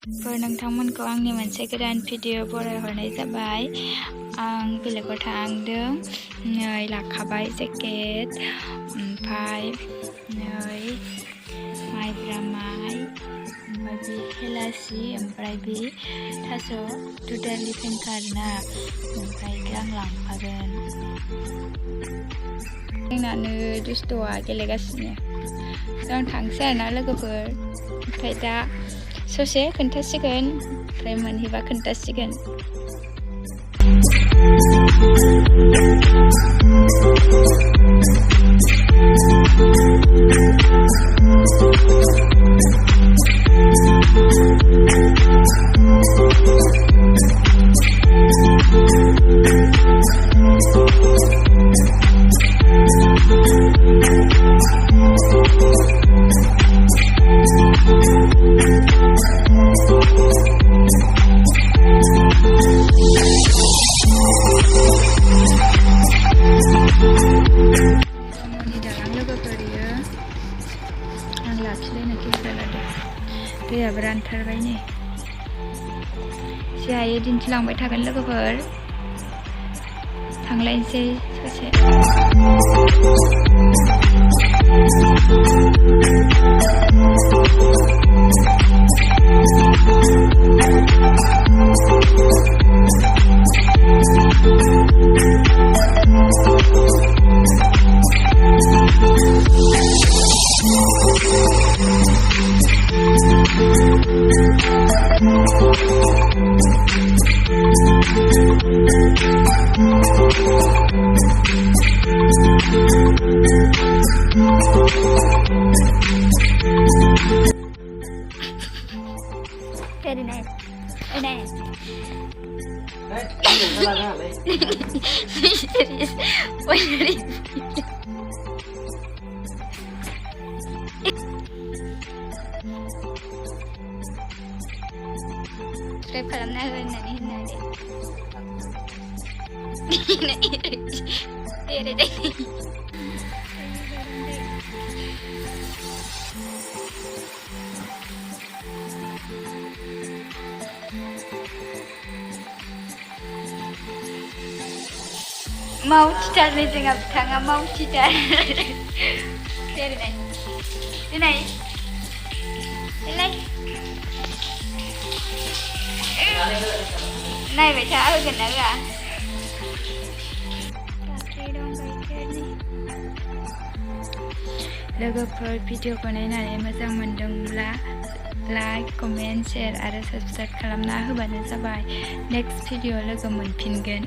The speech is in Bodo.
नोंथांमोनखौ आंनि मोनसे गोदान भिडिअ बरायहरनाय जाबाय। आं बेलेगाव थांदों, नै लाखाबाय जेकेट, ओमफ्राय नै माइब्रा माइ, ओमफ्राय बे हेलासि, ओमफ्राय बे थास' दुदालि फेंखा आरोना, ओमफ्राय आं लांफागोन। जोंनानो दुस्थ'आ गेलेगासिनो। आं थांसै आरोना लोगोफोर, ओमफ्राय दा ससे खोन्थासिगोन, ओमफ्राय मोनहैबा खोन्थासिगोन। दैयाबो रानथारबाय नै, जे हायो दिन्थिलांबाय थागोन लोगोफोर। थांलायनोसै ससे। Very nice. Very nice. Subscribe खालामना हो होननानै होननानै मावथिथार नै जोंहा बिथाङा मावथिथार। दिनै नायबाय था होगोन ना होआ। लोगोफोर भिडिअखौ नायनानै मोजां मोनदोंब्ला लाइक, कमेन्ट, शेयार आरो साबस्क्राइब खालामना होबानो जाबाय। नेक्स्ट भिडिअ लोगो मोनफिनगोन।